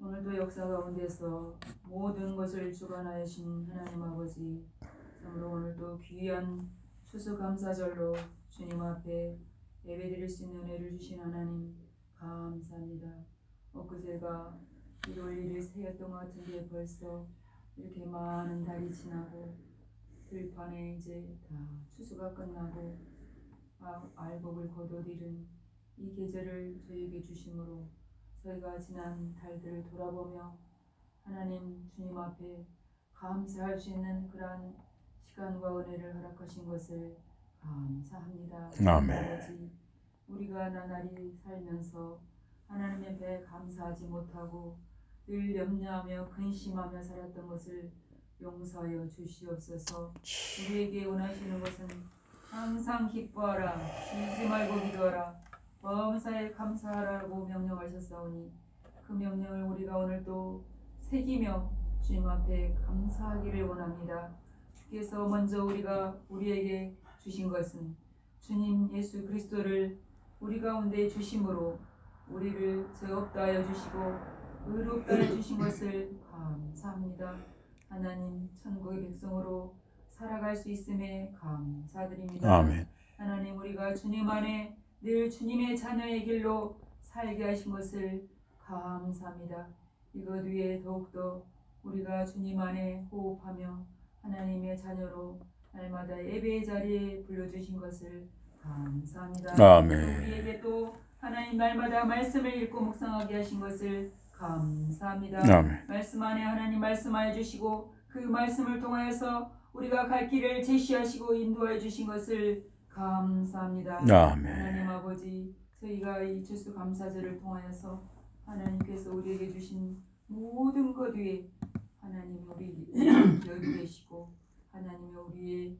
오늘도 역사 가운데서 모든 것을 주관하신 하나님 아버지, 참으로 오늘도 귀한 추수감사절로 주님 앞에 예배드릴 수 있는 은혜를 주신 하나님 감사합니다. 엊그제가 1월 1일 새였던 것 같은데 벌써 이렇게 많은 달이 지나고 들판에 이제 다 추수가 끝나고 알곡을 거둬들인 이 계절을 저희에게 주심으로 저희가 지난 달들을 돌아보며 하나님 주님 앞에 감사할 수 있는 그러한 시간과 은혜를 허락하신 것을 감사합니다. 아멘. 아버지, 우리가 나날이 살면서 하나님 앞에 감사하지 못하고 늘 염려하며 근심하며 살았던 것을 용서하여 주시옵소서. 우리에게 원하시는 것은 항상 기뻐하라, 쉬지 말고 기도하라, 범사에 감사하라고 명령하셨사오니 그 명령을 우리가 오늘 또 새기며 주님 앞에 감사하기를 원합니다. 주께서 먼저 우리에게 주신 것은 주님 예수 그리스도를 우리 가운데 주심으로 우리를 죄 없다 하여 주시고 의롭다 하여 주신 것을 감사합니다. 하나님 천국의 백성으로 살아갈 수 있음에 감사드립니다. 아멘. 하나님 우리가 주님 안에 늘 주님의 자녀의 길로 살게 하신 것을 감사합니다. 이것 위에 더욱더 우리가 주님 안에 호흡하며 하나님의 자녀로 날마다 예배의 자리에 불러주신 것을 감사합니다. 아멘. 우리에게 또 하나님 날마다 말씀을 읽고 묵상하게 하신 것을 감사합니다. 아멘. 말씀 안에 하나님 말씀하여 주시고 그 말씀을 통하여서 우리가 갈 길을 제시하시고 인도하여 주신 것을 감사합니다. 아멘. 하나님 아버지, 저희가 이 추수감사절을 통하여서 하나님께서 우리에게 주신 모든 것 위에 하나님이 우리 여기 계시고 하나님이 우리의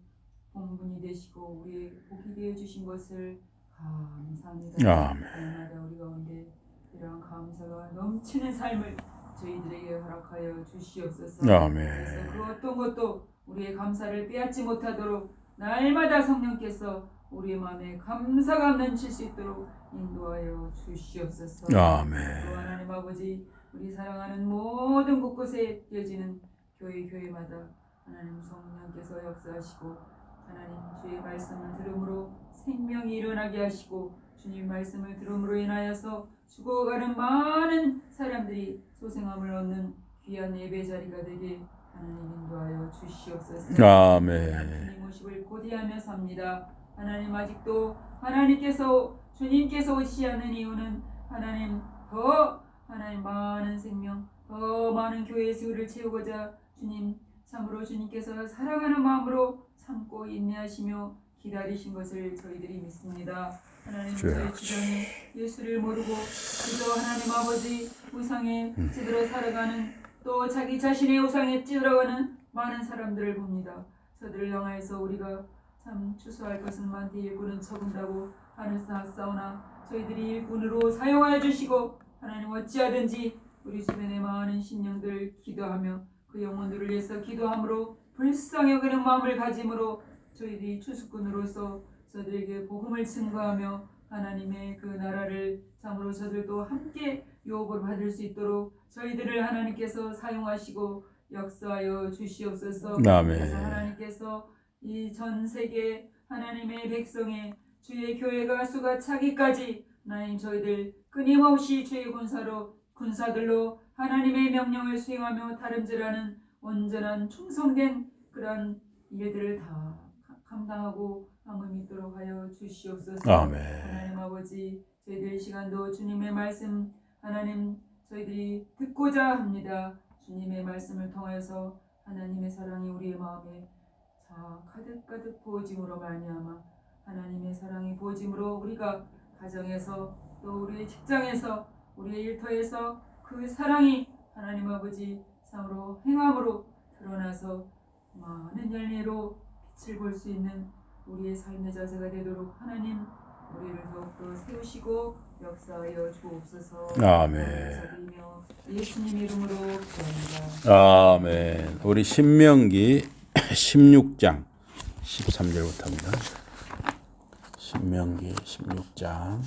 본분이 되시고 우리의 복이 되어 주신 것을 감사합니다. 아멘. 날마다 우리 가운데 이러한 감사가 넘치는 삶을 저희들에게 허락하여 주시옵소서. 아멘. 그래서 그 어떤 것도 우리의 감사를 빼앗지 못하도록 날마다 성령께서 우리의 마음에 감사가 넘칠 수 있도록 인도하여 주시옵소서. 아멘. 또 하나님 아버지, 우리 사랑하는 모든 곳곳에 이어지는 교회마다 하나님 성령께서 역사하시고 하나님 주의 말씀을 들음으로 생명이 일어나게 하시고 주님 말씀을 들음으로 인하여서 죽어가는 많은 사람들이 소생함을 얻는 귀한 예배 자리가 되게 하나님 인도하여 주시옵소서. 아멘. 주님 오십을 고대하며 삽니다. 하나님 아직도 주님께서 오시지 않는 이유는 하나님 많은 생명, 더 많은 교회의 수를 채우고자 주님 참으로 주님께서 사랑하는 마음으로 참고 인내하시며 기다리신 것을 저희들이 믿습니다. 하나님 저희 주변에 예수를 모르고 그저 하나님 아버지 우상에 찌들어 살아가는 또 자기 자신의 우상에 찌들어가는 많은 사람들을 봅니다. 저들을 향하여서 우리가 참 추수할 것은 많되 일꾼은 적은다고 하늘사사오나 저희들이 일꾼으로 사용하여 주시고 하나님 어찌하든지 우리 주변의 많은 심령들 기도하며 그 영혼들을 위해서 기도함으로 불쌍히 여기는 마음을 가짐으로 저희들이 추수꾼으로서 저들에게 복음을 증거하며 하나님의 그 나라를 참으로 저들도 함께 유업을 받을 수 있도록 저희들을 하나님께서 사용하시고 역사하여 주시옵소서. 아멘. 그래서 하나님께서 이 전 세계 하나님의 백성의 주의 교회가 수가 차기까지 하나님 저희들 끊임없이 주의 군사들로 하나님의 명령을 수행하며 다름질하는 온전한 충성된 그러한 일들을 다 감당하고 함을 믿도록 하여 주시옵소서. 아멘. 하나님 아버지, 저희들 이 시간도 주님의 말씀 하나님 저희들이 듣고자 합니다. 주님의 말씀을 통해서 하나님의 사랑이 우리의 마음에 가득가득 부어짐으로 말미암아 하나님의 사랑이 부어짐으로 우리가 가정에서 또 우리의 직장에서 우리의 일터에서 그 사랑이 하나님 아버지 참으로 행함으로 드러나서 많은 열매로 빛을 볼 수 있는 우리의 삶의 자세가 되도록 하나님 우리를 더욱더 세우시고 역사하여 주옵소서. 아멘. 예수님 이름으로 기도합니다. 아멘. 우리 신명기 16장 13절부터입니다. 신명기 16장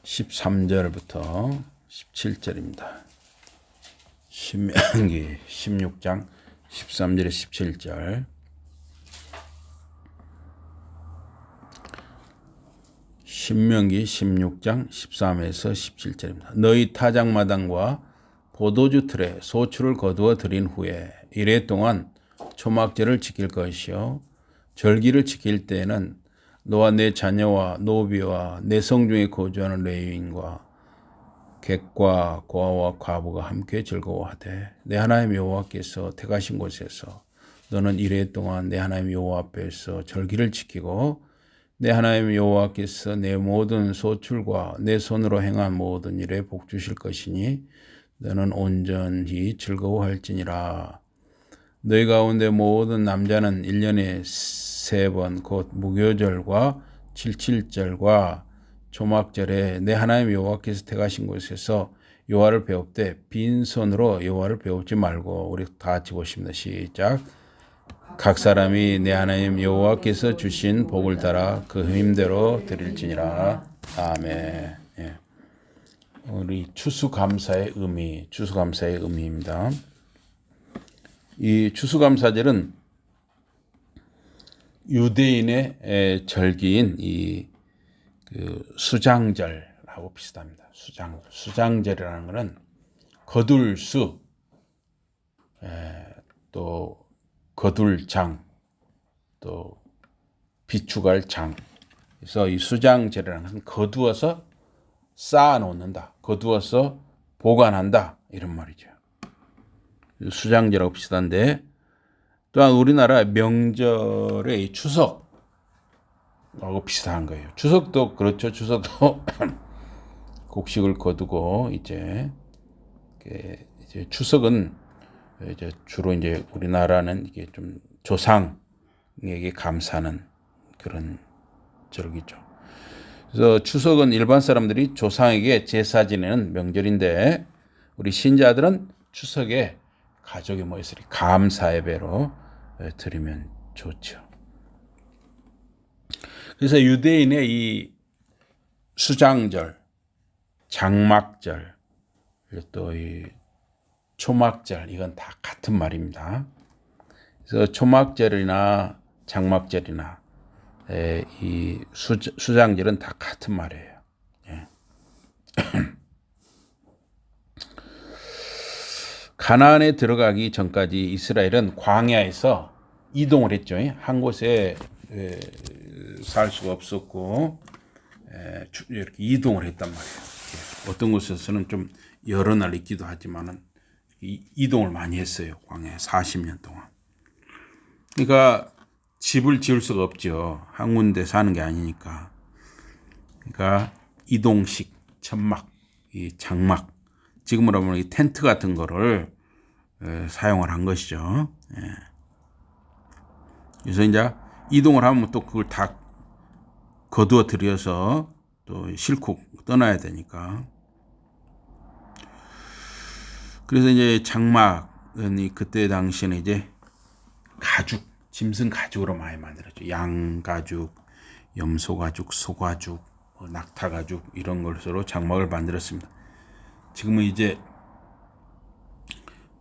13절부터 17절입니다. 신명기 16장 13절에 17절. 신명기 16장 13에서 17절입니다. 너희 타작마당과 포도주 틀에 소출을 거두어 들인 후에 이래 동안 초막절을 지킬 것이요 절기를 지킬 때에는 너와 내 자녀와 노비와 내 성중에 거주하는 레위인과 객과 고아와 과부가 함께 즐거워하되 내 하나님 여호와께서 택하신 곳에서 너는 이래 동안 내 하나님 여호와 앞에서 절기를 지키고 내 하나님 여호와께서 내 모든 소출과 내 손으로 행한 모든 일에 복 주실 것이니 너는 온전히 즐거워할지니라. 너희 가운데 모든 남자는 1년에 3번 곧 무교절과 칠칠절과 초막절에 내 하나님 여호와께서 택하신 곳에서 여호와를 배웁되 빈손으로 여호와를 배우지 말고. 우리 다 같이 보십니다. 시작. 각 사람이 내 하나님 여호와께서 주신 복을 따라 그 힘대로 드릴지니라. 아멘. 예. 우리 추수감사의 의미입니다. 이 추수감사절은 유대인의 절기인 그 수장절하고 비슷합니다. 수장절이라는 것은 거둘 수, 또 거둘 장, 또 비축할 장. 그래서 이 수장절이라는 것은 거두어서 쌓아놓는다, 거두어서 보관한다, 이런 말이죠. 수장절하고 비슷한데, 또한 우리나라 명절의 추석하고 비슷한 거예요. 추석도 그렇죠. 추석도 곡식을 거두고 이제 추석은 이제 주로 이제 우리나라는 이게 좀 조상에게 감사하는 그런 절기죠. 그래서 추석은 일반 사람들이 조상에게 제사 지내는 명절인데 우리 신자들은 추석에 가족이 모여서 감사 예배로 드리면 좋죠. 그래서 유대인의 이 수장절, 장막절, 또 이 초막절, 이건 다 같은 말입니다. 그래서 초막절이나 장막절이나 이 수장절은 다 같은 말이에요. 예. 가나안에 들어가기 전까지 이스라엘은 광야에서 이동을 했죠. 한 곳에 살 수가 없었고 이렇게 이동을 했단 말이에요. 어떤 곳에서는 좀 여러 날 있기도 하지만은 이동을 많이 했어요. 광야에 40년 동안. 그러니까 집을 지을 수가 없죠. 한 군데 사는 게 아니니까. 그러니까 이동식 천막, 이 장막, 지금으로 보면 이 텐트 같은 거를 사용을 한 것이죠. 그래서 이제 이동을 하면 또 그걸 다 거두어 들여서 또 싣고 떠나야 되니까. 그래서 이제 장막은 그때 당시에는 이제 가죽, 짐승 가죽으로 많이 만들었죠. 양 가죽, 염소 가죽, 소 가죽, 낙타 가죽 이런 것으로 장막을 만들었습니다. 지금은 이제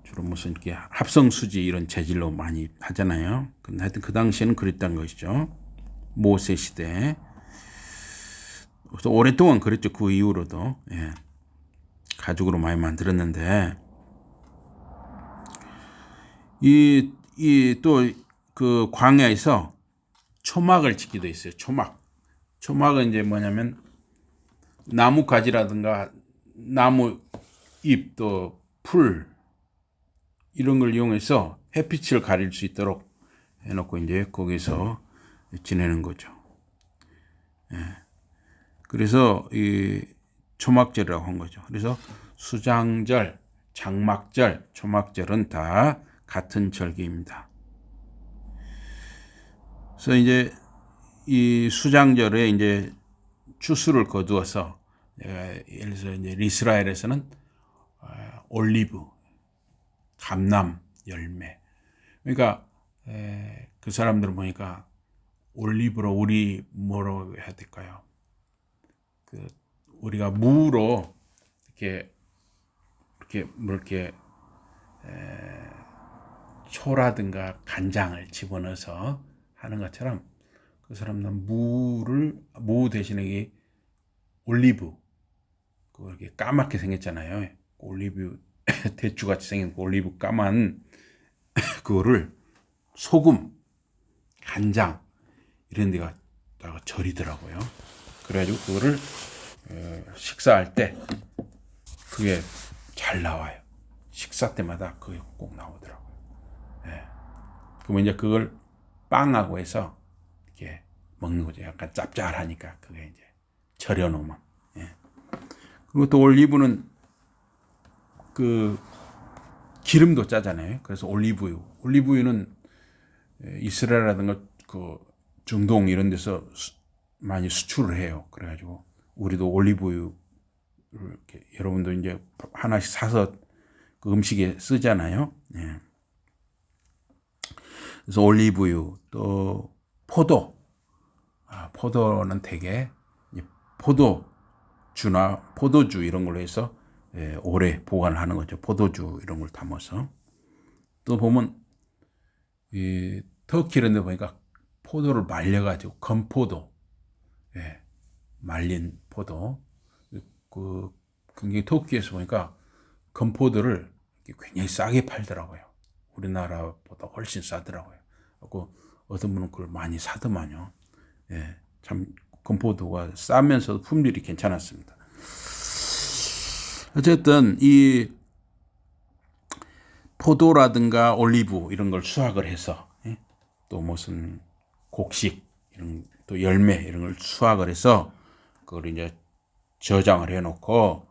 주로 무슨 이렇게 합성 수지 이런 재질로 많이 하잖아요. 근데 하여튼 그 당시에는 그랬다는 것이죠. 모세 시대. 그래서 오랫동안 그랬죠. 그 이후로도 가죽으로 많이 만들었는데 또 그 광야에서 초막을 짓기도 했어요. 초막은 이제 뭐냐면 나무 가지라든가 나무 잎 또 풀 이런 걸 이용해서 햇빛을 가릴 수 있도록 해놓고 이제 거기서 지내는 거죠. 그래서 이 초막절이라고 한 거죠. 그래서 수장절, 장막절, 초막절은 다 같은 절기입니다. 그래서 이제 이 수장절에 이제 추수를 거두어서 예를 들어서 이제 이스라엘에서는 올리브, 감람 열매. 그러니까 그 사람들은 보니까 올리브로 우리 뭐라고 해야 될까요? 그 우리가 무로 이렇게 뭐 이렇게 초라든가 간장을 집어넣어서 하는 것처럼 그 사람은 무 대신에 이 올리브, 그렇게 까맣게 생겼잖아요. 올리브 대추같이 생긴 올리브 까만 그거를 소금, 간장 이런 데다가 절이더라고요. 그래가지고 그거를 식사할 때 그게 잘 나와요. 식사 때마다 그게 꼭 나오더라고요. 예. 그러면 이제 그걸 빵하고 해서 이렇게 먹는 거죠. 약간 짭짤하니까 그게 이제 절여놓으면. 예. 그리고 또 올리브는 그 기름도 짜잖아요. 그래서 올리브유는 이스라엘이라든가 그 중동 이런 데서 많이 수출을 해요. 그래가지고 우리도 올리브유를 이렇게 여러분도 이제 하나씩 사서 그 음식에 쓰잖아요. 예. 그래서 올리브유, 또 포도는 되게 포도주 이런 걸로 해서 오래 보관을 하는 거죠. 포도주 이런 걸 담아서. 또 보면 이 터키 이런 데 보니까 포도를 말려가지고 건포도, 말린 포도, 그 굉장히 터키에서 보니까 건포도를 굉장히 싸게 팔더라고요. 우리나라보다 훨씬 싸더라고요. 그리고 어떤 분은 그걸 많이 사더만요. 참 건포도가 싸면서도 품질이 괜찮았습니다. 어쨌든 이 포도라든가 올리브 이런 걸 수확을 해서 또 무슨 곡식 이런 또 열매 이런 걸 수확을 해서 그걸 이제 저장을 해놓고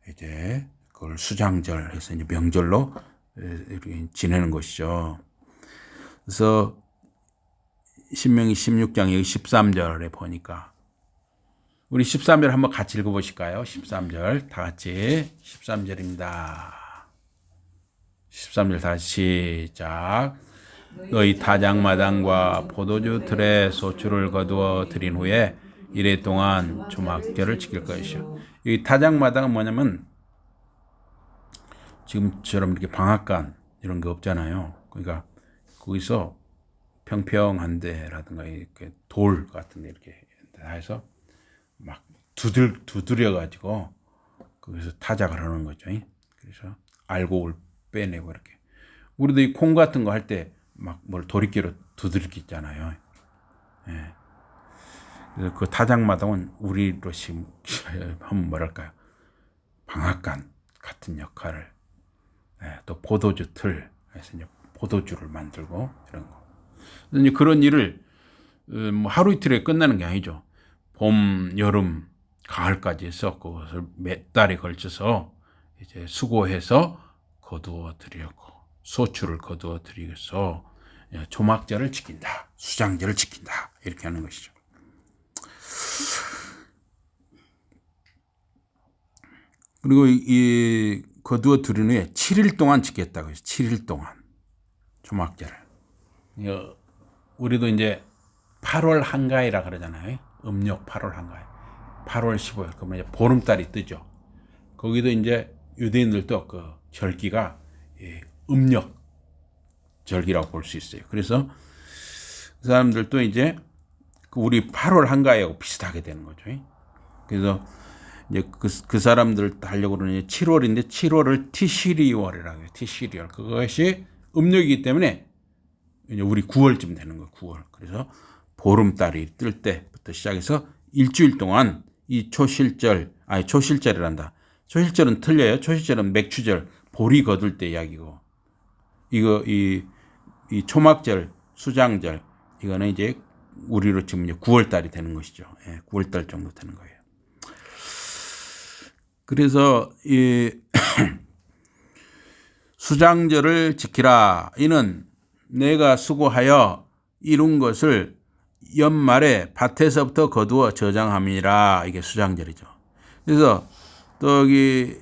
이제 그걸 수장절 해서 이제 명절로 이렇게 지내는 것이죠. 그래서 신명기 16장 여기 13절에 보니까 우리 13절 한번 같이 읽어보실까요? 13절 다 같이 13절입니다. 13절 다시 시작. 너희 타작마당과 포도주 틀에 소출을 거두어 들인 후에 이래 동안 초막절을 지킬 것이요. 이 타작마당은 뭐냐면 지금처럼 이렇게 방앗간 이런 게 없잖아요. 그러니까 거기서 평평한 데라든가 이렇게 돌 같은 데 이렇게 해서 막 두드려 가지고 거기서 타작을 하는 거죠. 그래서 알곡을 빼내고 이렇게. 우리도 이 콩 같은 거 할 때 막 뭘 도리깨로 두들기 있잖아요. 그래서 그 타작마당은 우리로 하면 뭐랄까요? 방앗간 같은 역할을. 또 포도주 틀 해서 이제 포도주를 만들고 이런 거. 이제 그런 일을 뭐 하루 이틀에 끝나는 게 아니죠. 봄, 여름, 가을까지 해서 그것을 몇 달에 걸쳐서 이제 수고해서 거두어 드리고 소출을 거두어 드리면서 초막절을 지킨다, 수장절을 지킨다 이렇게 하는 것이죠. 그리고 이 거두어 드린 후에 7일 동안 지켰다고 해서 7일 동안 초막절을. 우리도 이제 8월 한가위라 그러잖아요. 음력 8월 한가위. 8월 15일 그러면 이제 보름달이 뜨죠. 거기도 이제 유대인들도 그 절기가 음력 절기라고 볼 수 있어요. 그래서 그 사람들도 이제 우리 8월 한가위하고 비슷하게 되는 거죠. 그래서 이제 그 사람들 하려고 그러는 7월인데 7월을 티시리월이라고 해요. 티시리월. 그것이 음력이기 때문에 이제 우리 9월쯤 되는 거예요. 9월. 그래서 보름달이 뜰 때부터 시작해서 일주일 동안 이 초실절이란다. 초실절은 틀려요. 초실절은 맥추절, 보리 거둘 때 이야기고, 이 초막절, 수장절, 이거는 이제 우리로 지금 이제 9월달이 되는 것이죠. 9월달 정도 되는 거예요. 그래서 이 수장절을 지키라. 이는 내가 수고하여 이룬 것을 연말에 밭에서부터 거두어 저장함이라. 이게 수장절이죠. 그래서 또 여기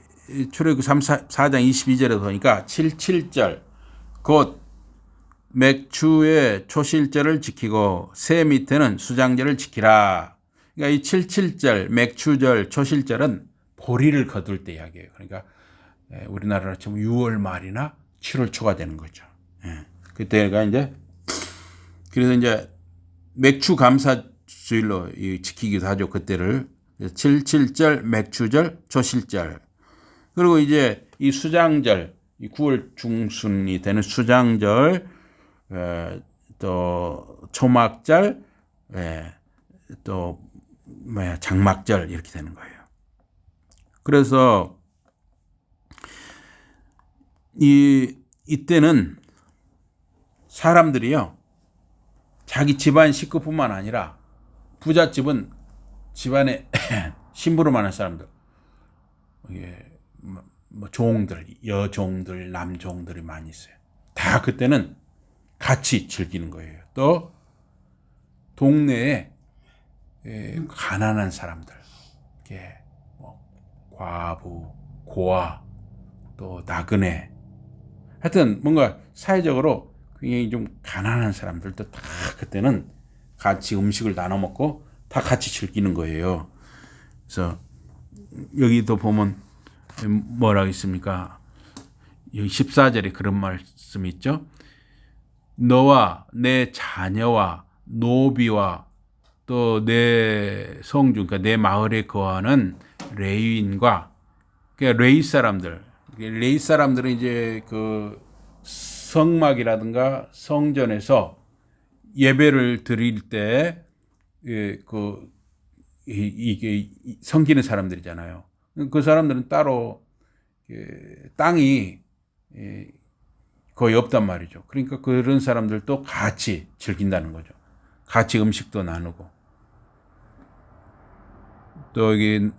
출애굽기 4장 22절에 보니까 77절 곧 맥추의 초실절을 지키고 새 밑에는 수장절을 지키라. 그러니까 이 77절, 맥추절, 초실절은 보리를 거둘 때 이야기예요. 그러니까 우리나라로 치면 6월 말이나 7월 초가 되는 거죠. 그때가 이제 그래서 이제 맥추 감사주일로 지키기도 하죠. 그때를 77절, 맥추절, 초실절. 그리고 이제 이 수장절, 이 9월 중순이 되는 수장절, 또 초막절, 또 장막절 이렇게 되는 거예요. 그래서 이때는 사람들이요, 자기 집안 식구뿐만 아니라 부잣집은 집안에 심부름 하는 사람들, 뭐 종들, 여종들, 남종들이 많이 있어요. 다 그때는 같이 즐기는 거예요. 또 동네에 가난한 사람들, 뭐 과부, 고아, 또 나그네, 하여튼 뭔가 사회적으로 굉장히 좀 가난한 사람들도 다 그때는 같이 음식을 나눠 먹고 다 같이 즐기는 거예요. 그래서 여기도 보면 뭐라고 있습니까? 여기 14절에 그런 말씀이 있죠. 너와 내 자녀와 노비와 또 내 성중, 그러니까 내 마을에 거하는 레위인과, 그러니까 레위 사람들은 이제 그 성막이라든가 성전에서 예배를 드릴 때 이게 섬기는 사람들이잖아요. 그 사람들은 따로 땅이 거의 없단 말이죠. 그러니까 그런 사람들도 같이 즐긴다는 거죠. 같이 음식도 나누고. 또 여기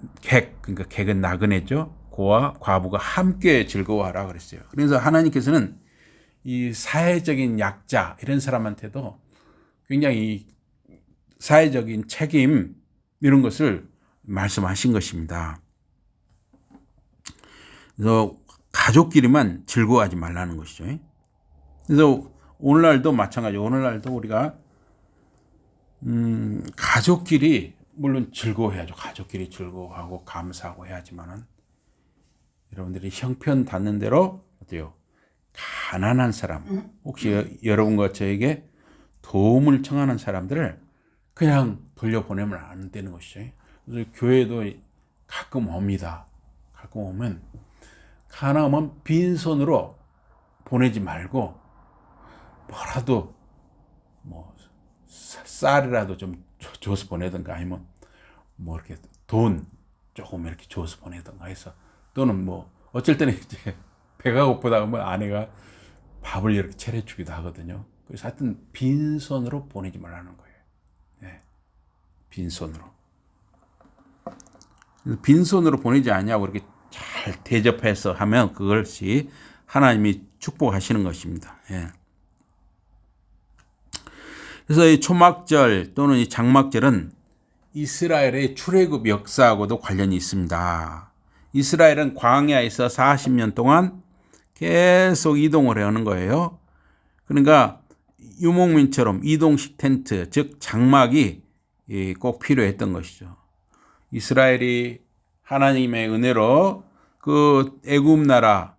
그러니까 객은 나그네죠. 고와 과부가 함께 즐거워하라 그랬어요. 그래서 하나님께서는 이 사회적인 약자 이런 사람한테도 굉장히 사회적인 책임 이런 것을 말씀하신 것입니다. 그래서 가족끼리만 즐거워하지 말라는 것이죠. 그래서 오늘날도 마찬가지로 오늘날도 우리가 가족끼리 물론 즐거워해야죠. 가족끼리 즐거워하고 감사하고 해야지만은 여러분들이 형편 닿는 대로 어때요? 가난한 사람, 혹시 여러분과 저에게 도움을 청하는 사람들을 그냥 돌려보내면 안 되는 것이죠. 그래서 교회도 가끔 옵니다. 가끔 오면 하나 오면 빈손으로 보내지 말고 뭐라도 뭐 쌀이라도 좀 줘서 보내든가 아니면 뭐 이렇게 돈 조금 이렇게 줘서 보내든가 해서, 또는 뭐 어쩔 때는 이제 배가 고프다 하면 아내가 밥을 이렇게 차려주기도 하거든요. 그래서 하여튼 빈손으로 보내지 말라는 거예요. 네. 빈손으로. 빈손으로 보내지 않냐고 이렇게 잘 대접해서 하면 그것이 하나님이 축복하시는 것입니다. 예. 그래서 이 초막절 또는 이 장막절은 이스라엘의 출애굽 역사하고도 관련이 있습니다. 이스라엘은 광야에서 40년 동안 계속 이동을 해오는 거예요. 그러니까 유목민처럼 이동식 텐트, 즉 장막이 꼭 필요했던 것이죠. 이스라엘이 하나님의 은혜로 그 애굽 나라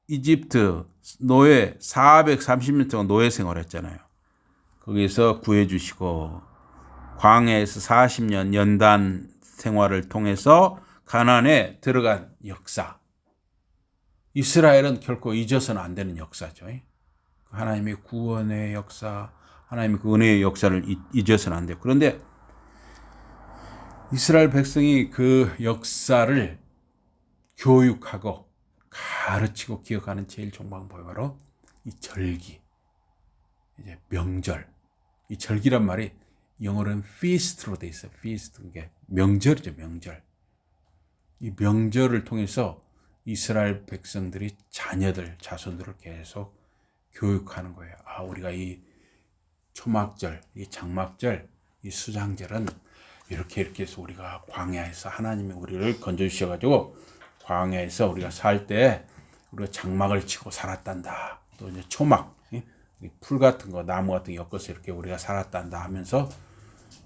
이집트 노예 430년 동안 노예 생활했잖아요. 거기서 구해주시고 광야에서 40년 연단 생활을 통해서 가나안에 들어간 역사. 이스라엘은 결코 잊어서는 안 되는 역사죠. 하나님의 구원의 역사, 하나님의 그 은혜의 역사를 잊어서는 안 돼요. 그런데 이스라엘 백성이 그 역사를 교육하고 가르치고 기억하는 제일 좋은 방법이 바로 이 절기, 이제 명절. 이 절기란 말이 영어로는 feast로 돼 있어요. feast, 이게 명절이죠, 명절. 이 명절을 통해서 이스라엘 백성들이 자녀들, 자손들을 계속 교육하는 거예요. 아, 우리가 이 초막절, 이 장막절, 이 수장절은 이렇게 해서 우리가 광야에서 하나님이 우리를 건져주셔가지고 광야에서 우리가 살 때 우리가 장막을 치고 살았단다. 또 이제 초막, 풀 같은 거, 나무 같은 거 엮어서 이렇게 우리가 살았단다 하면서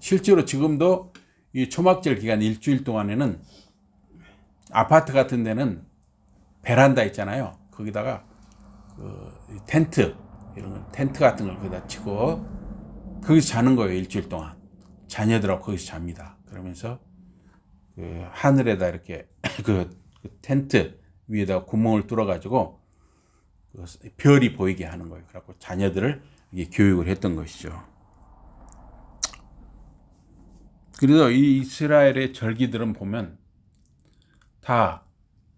실제로 지금도 이 초막절 기간 일주일 동안에는 아파트 같은 데는 베란다 있잖아요. 거기다가 그 텐트 같은 걸 거기다 치고 거기서 자는 거예요. 일주일 동안 자녀들하고 거기서 잡니다. 그러면서 그 하늘에다 이렇게 그 텐트 위에다 구멍을 뚫어가지고 그 별이 보이게 하는 거예요. 그래갖고 자녀들을 이게 교육을 했던 것이죠. 그래서 이 이스라엘의 절기들은 보면 다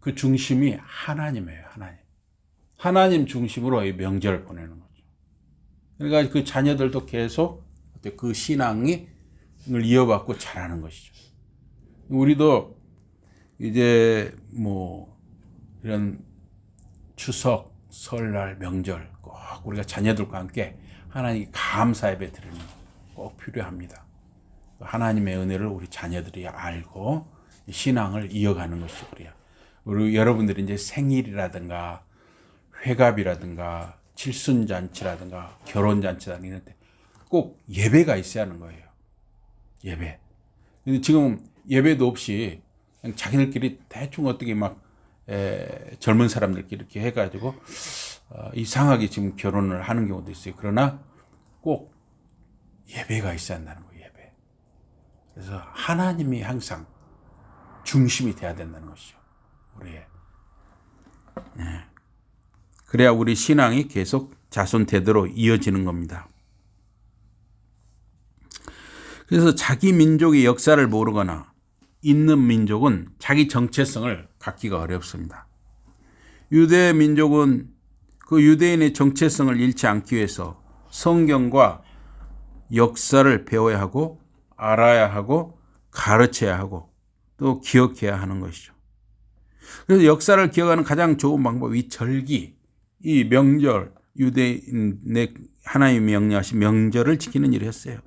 그 중심이 하나님이에요. 하나님 중심으로 이 명절을 보내는 거죠. 그러니까 그 자녀들도 계속 그 신앙을 이어받고 자라는 것이죠. 우리도 이제 뭐 이런 추석, 설날, 명절 꼭 우리가 자녀들과 함께 하나님 감사 예배 드리는 거 꼭 필요합니다. 하나님의 은혜를 우리 자녀들이 알고 신앙을 이어가는 것이 우리 여러분들이 이제 생일이라든가 회갑이라든가 칠순잔치라든가 결혼잔치라든가 이런 때 꼭 예배가 있어야 하는 거예요. 예배. 근데 지금 예배도 없이 그냥 자기들끼리 대충 어떻게 막 젊은 사람들끼리 이렇게 해가지고 이상하게 지금 결혼을 하는 경우도 있어요. 그러나 꼭 예배가 있어야 한다는 거예요. 예배. 그래서 하나님이 항상 중심이 돼야 된다는 것이죠. 우리의. 그래야 우리 신앙이 계속 자손 대대로 이어지는 겁니다. 그래서 자기 민족의 역사를 모르거나 있는 민족은 자기 정체성을 갖기가 어렵습니다. 유대 민족은 그 유대인의 정체성을 잃지 않기 위해서 성경과 역사를 배워야 하고 알아야 하고 가르쳐야 하고 또 기억해야 하는 것이죠. 그래서 역사를 기억하는 가장 좋은 방법이 이 절기, 이 명절, 유대인의 하나님이 명령하신 명절을 지키는 일을 했어요.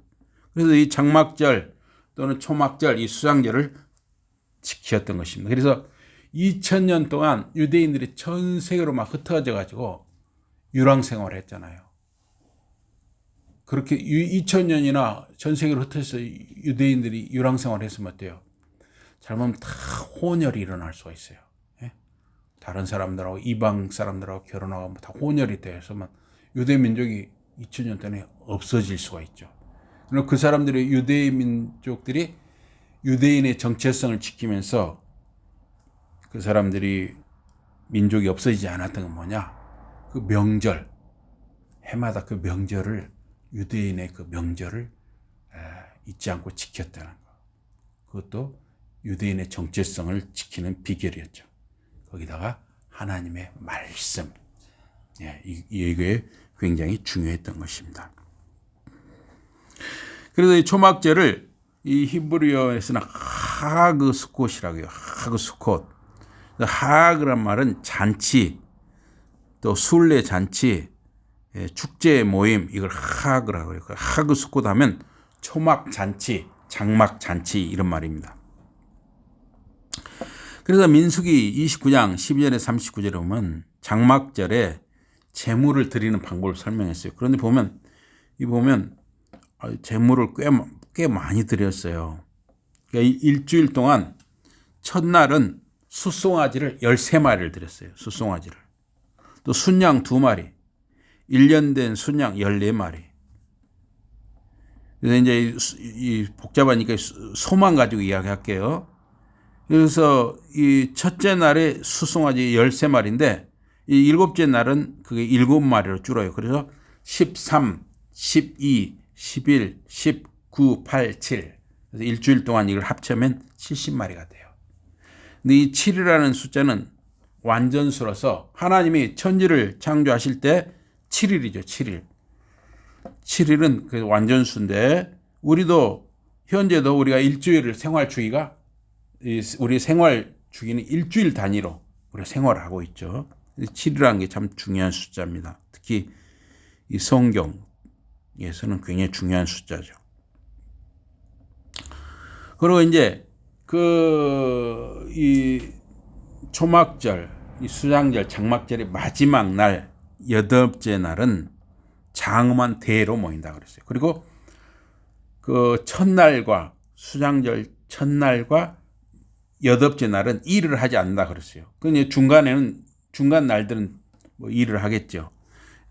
그래서 이 장막절 또는 초막절, 이 수장절을 지켰던 것입니다. 그래서 2000년 동안 유대인들이 전 세계로 막 흩어져 가지고 유랑 생활을 했잖아요. 그렇게 2000년이나 전 세계로 흩어져서 유대인들이 유랑 생활을 했으면 어때요? 잘못하면 다 혼혈이 일어날 수가 있어요. 다른 사람들하고 이방 사람들하고 결혼하고 다 혼혈이 되어서만 유대 민족이 2000년 동안에 없어질 수가 있죠. 그럼 그 사람들이 유대인 민족들이 유대인의 정체성을 지키면서 그 사람들이 민족이 없어지지 않았던 건 뭐냐? 그 명절, 해마다 그 명절을 유대인의 그 명절을 잊지 않고 지켰다는 거. 그것도 유대인의 정체성을 지키는 비결이었죠. 거기다가 하나님의 말씀, 이게 굉장히 중요했던 것입니다. 그래서 이 초막절을 이 히브리어에서는 하그 수콧이라고 해요. 하그 수콧. 하그란 말은 잔치, 또 순례 잔치, 축제 모임, 이걸 하그라고 해요. 하그 수콧 하면 초막 잔치, 장막 잔치 이런 말입니다. 그래서 민수기 29장 12절에 39절에 보면 장막절에 제물을 드리는 방법을 설명했어요. 그런데 보면 제물을 꽤 많이 드렸어요. 그러니까 일주일 동안 첫날은 숫송아지를 13마리를 드렸어요. 숫송아지를. 또 순양 2마리, 1년 된 순양 14마리. 그래서 이제 이 복잡하니까 소만 가지고 이야기할게요. 그래서 이 첫째 날에 숫송아지 13마리인데 이 일곱째 날은 그게 7마리로 줄어요. 그래서 13, 12, 11, 19, 8, 7. 그래서 일주일 동안 이걸 합치면 70마리가 돼요. 근데 이 7이라는 숫자는 완전수로서 하나님이 천지를 창조하실 때 7일이죠. 7일. 7일은 그 완전수인데 우리도 현재도 우리가 일주일을 생활 주기가 우리 생활 주기는 일주일 단위로 우리가 생활을 하고 있죠. 7이라는 게 참 중요한 숫자입니다. 특히 이 성경에서는 굉장히 중요한 숫자죠. 그리고 이제 이 초막절, 이 수장절, 장막절의 마지막 날 8째 날은 장엄한 대회로 모인다 그랬어요. 그리고 그 첫날과 수장절 첫날과 여덟째 날은 일을 하지 않는다 그랬어요. 근데 중간 날들은 뭐 일을 하겠죠.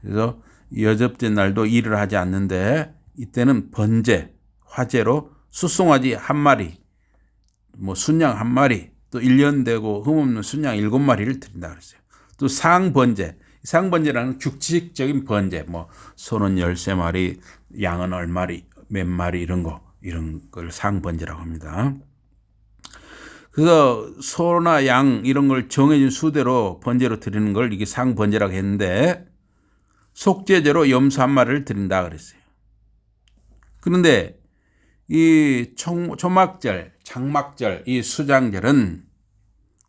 그래서 여덟째 날도 일을 하지 않는데 이때는 번제, 화제로 숫송아지 한 마리, 뭐 순양 한 마리, 또 1년 되고 흠없는 순양 7마리를 드린다 그랬어요. 또 상번제, 상번제라는 규칙적인 번제, 뭐 소는 13마리, 양은 얼마리, 몇 마리 이런 걸 상번제라고 합니다. 그래서 소나 양 이런 걸 정해진 수대로 번제로 드리는 걸 이게 상번제라고 했는데 속죄제로 염소 한 마리를 드린다 그랬어요. 그런데 이 초막절, 장막절, 이 수장절은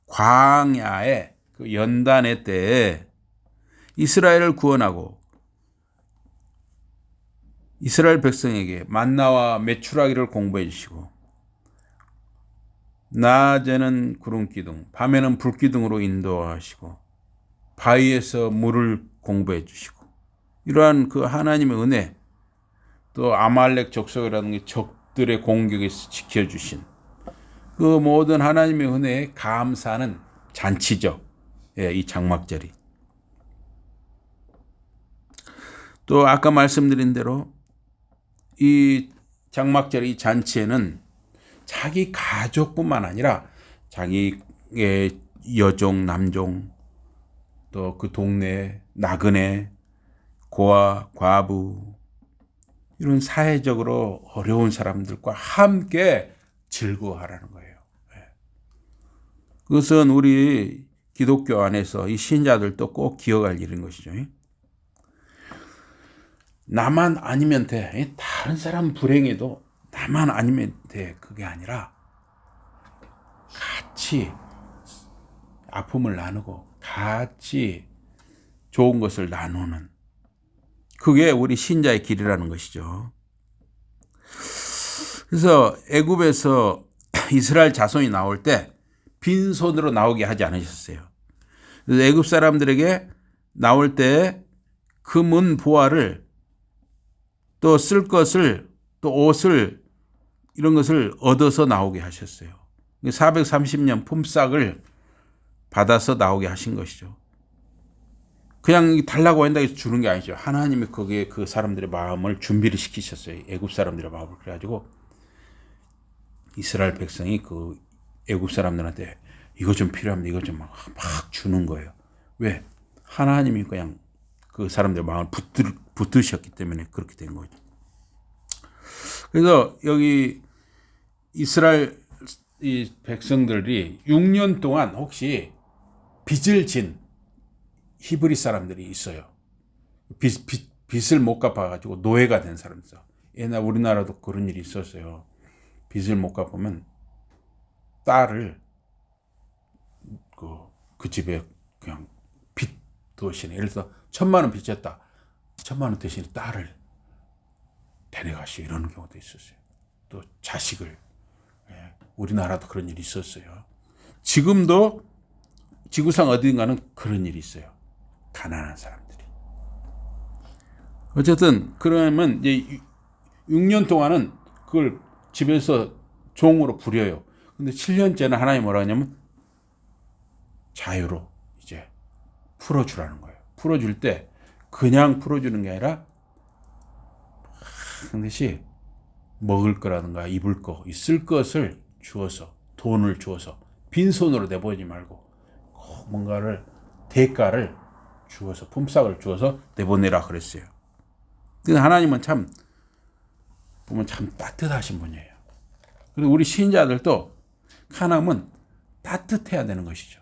광야의 그 연단의 때에 이스라엘을 구원하고 이스라엘 백성에게 만나와 메추라기를 공부해 주시고 낮에는 구름기둥, 밤에는 불기둥으로 인도하시고 바위에서 물을 공부해 주시고 이러한 그 하나님의 은혜, 또 아말렉 족속이라는 적들의 공격에서 지켜주신 그 모든 하나님의 은혜에 감사하는 잔치죠. 예, 이 장막절이. 또 아까 말씀드린 대로 이 장막절 이 잔치에는 자기 가족뿐만 아니라 자기의 여종, 남종, 또 그 동네 나그네, 고아, 과부 이런 사회적으로 어려운 사람들과 함께 즐거워하라는 거예요. 그것은 우리 기독교 안에서 이 신자들도 꼭 기억할 일인 것이죠. 나만 아니면 돼. 다른 사람 불행해도 나만 아니면 돼. 그게 아니라 같이 아픔을 나누고 같이 좋은 것을 나누는 그게 우리 신자의 길이라는 것이죠. 그래서 애굽에서 이스라엘 자손이 나올 때 빈손으로 나오게 하지 않으셨어요. 그래서 애굽 사람들에게 나올 때 금은 보화를 또 쓸 것을 또 옷을 이런 것을 얻어서 나오게 하셨어요. 430년 품삯을 받아서 나오게 하신 것이죠. 그냥 달라고 한다고 해서 주는 게 아니죠. 하나님이 거기에 그 사람들의 마음을 준비를 시키셨어요. 애굽 사람들의 마음을. 그래가지고 이스라엘 백성이 그 애굽 사람들한테 이거 좀 필요합니다. 이거 좀 막 주는 거예요. 왜? 하나님이 그냥 그 사람들의 마음을 붙드셨기 때문에 그렇게 된 거죠. 그래서 여기 이스라엘 이 백성들이 6년 동안 혹시 빚을 진 히브리 사람들이 있어요. 빚을 못 갚아가지고 노예가 된 사람들. 옛날 우리나라도 그런 일이 있었어요. 빚을 못 갚으면 딸을 그 집에 그냥 빚 대신에 예를 들어서 1,000만 원 빚졌다. 1,000만 원 대신에 딸을 데려가시고 이러는 경우도 있었어요. 또 자식을. 우리나라도 그런 일이 있었어요. 지금도 지구상 어딘가는 그런 일이 있어요. 가난한 사람들이. 어쨌든 그러면 이제 6년 동안은 그걸 집에서 종으로 부려요. 근데 7년째는 하나님이 뭐라 하냐면 자유로 이제 풀어주라는 거예요. 풀어줄 때 그냥 풀어주는 게 아니라 반드시 먹을 거라든가 입을 거, 쓸 것을 주어서 돈을 주어서 빈손으로 내보내지 말고 꼭 뭔가를 대가를 주어서 품삯을 주어서 내보내라 그랬어요. 근데 하나님은 참 보면 참 따뜻하신 분이에요. 그리고 우리 신자들도 하나님은 따뜻해야 되는 것이죠.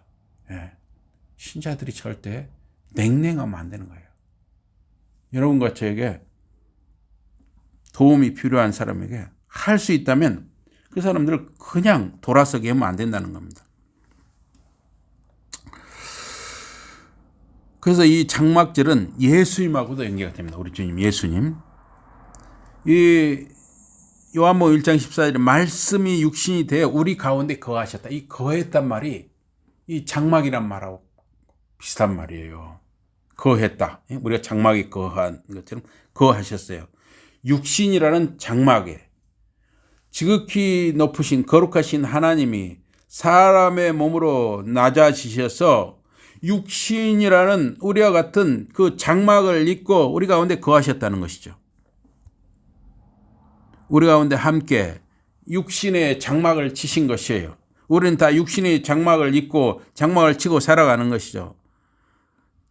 신자들이 절대 냉랭하면 안 되는 거예요. 여러분과 저에게 도움이 필요한 사람에게 할 수 있다면 그 사람들을 그냥 돌아서게 하면 안 된다는 겁니다. 그래서 이 장막절은 예수님하고도 연계가 됩니다. 우리 주님 예수님. 이 요한복음 1장 14절에 말씀이 육신이 되어 우리 가운데 거하셨다. 이 거했단 말이 이 장막이란 말하고 비슷한 말이에요. 거했다. 우리가 장막에 거한 것처럼 거하셨어요. 육신이라는 장막에 지극히 높으신 거룩하신 하나님이 사람의 몸으로 낮아지셔서 육신이라는 우리와 같은 그 장막을 입고 우리 가운데 거하셨다는 것이죠. 우리 가운데 함께 육신의 장막을 치신 것이에요. 우리는 다 육신의 장막을 입고 장막을 치고 살아가는 것이죠.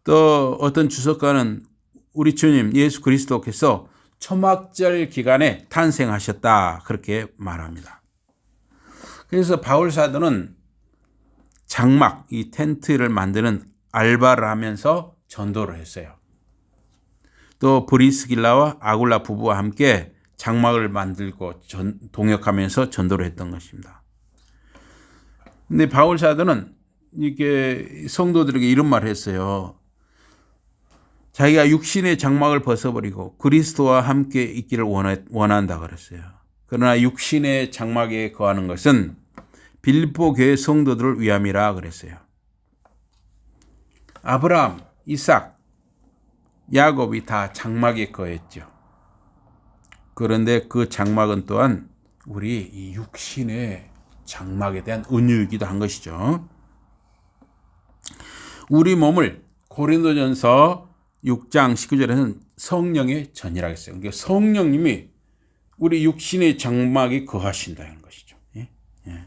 또 어떤 주석가는 우리 주님 예수 그리스도께서 초막절 기간에 탄생하셨다 그렇게 말합니다. 그래서 바울 사도는 장막, 이 텐트를 만드는 알바를 하면서 전도를 했어요. 또 브리스길라와 아굴라 부부와 함께 장막을 만들고 동역하면서 전도를 했던 것입니다. 근데 바울 사도는 이게 성도들에게 이런 말을 했어요. 자기가 육신의 장막을 벗어버리고 그리스도와 함께 있기를 원한다 그랬어요. 그러나 육신의 장막에 거하는 것은 빌립보 교회 성도들을 위함이라 그랬어요. 아브라함, 이삭, 야곱이 다 장막에 거했죠. 그런데 그 장막은 또한 우리 이 육신의 장막에 대한 은유이기도 한 것이죠. 우리 몸을 고린도전서 6장 19절에는 성령의 전이라고 했어요. 그러니까 성령님이 우리 육신의 장막에 거하신다는 것이죠. 예? 예.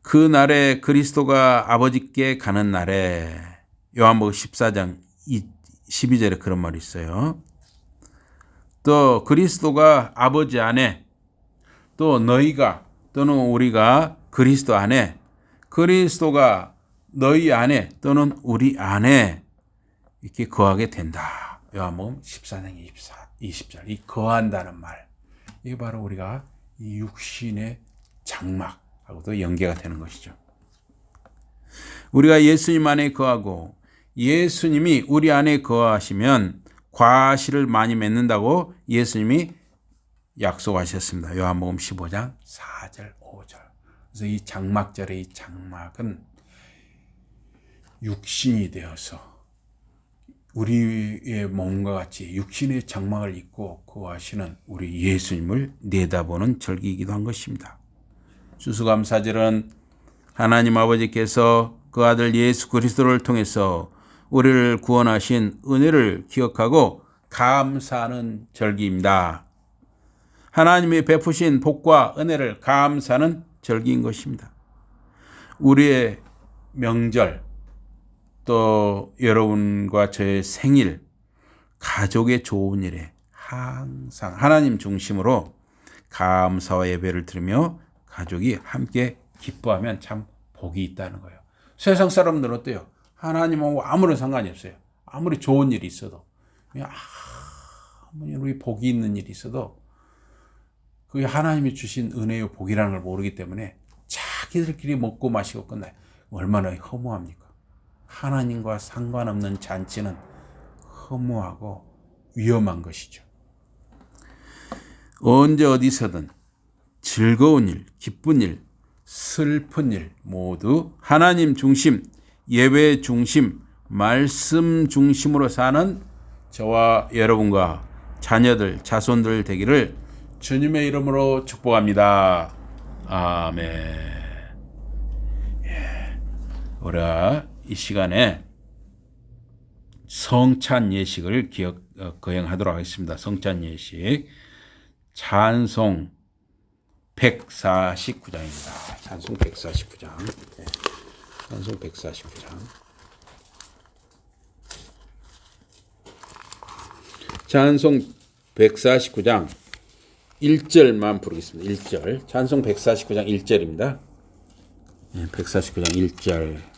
그 날에 그리스도가 아버지께 가는 날에 요한복음 14장 12절에 그런 말이 있어요. 또 그리스도가 아버지 안에 또 너희가 또는 우리가 그리스도 안에 그리스도가 너희 안에 또는 우리 안에 이렇게 거하게 된다. 요한복음 14장 20절. 이 거한다는 말. 이게 바로 우리가 이 육신의 장막하고도 연계가 되는 것이죠. 우리가 예수님 안에 거하고 예수님이 우리 안에 거하시면 과실을 많이 맺는다고 예수님이 약속하셨습니다. 요한복음 15장 4절 5절. 그래서 이 장막절의 이 장막은 육신이 되어서 우리의 몸과 같이 육신의 장막을 입고 거하시는 우리 예수님을 내다보는 절기이기도 한 것입니다. 추수감사절은 하나님 아버지께서 그 아들 예수 그리스도를 통해서 우리를 구원하신 은혜를 기억하고 감사하는 절기입니다. 하나님이 베푸신 복과 은혜를 감사하는 절기인 것입니다. 우리의 명절, 또 여러분과 저의 생일, 가족의 좋은 일에 항상 하나님 중심으로 감사와 예배를 드리며 가족이 함께 기뻐하면 참 복이 있다는 거예요. 세상 사람들은 어때요? 하나님하고 아무런 상관이 없어요. 아무리 좋은 일이 있어도, 아무리 복이 있는 일이 있어도 그게 하나님이 주신 은혜의 복이라는 걸 모르기 때문에 자기들끼리 먹고 마시고 끝나요. 얼마나 허무합니까? 하나님과 상관없는 잔치는 허무하고 위험한 것이죠. 언제 어디서든 즐거운 일, 기쁜 일, 슬픈 일 모두 하나님 중심, 예배 중심, 말씀 중심으로 사는 저와 여러분과 자녀들, 자손들 되기를 주님의 이름으로 축복합니다. 아멘. 우리가 이 시간에 성찬 예식을 거행하도록 하겠습니다. 성찬 예식 찬송 149장입니다. 찬송 149장. 찬송 149장. 찬송 149장 1절만 부르겠습니다. 1절. 찬송 149장 1절입니다. 149장 1절.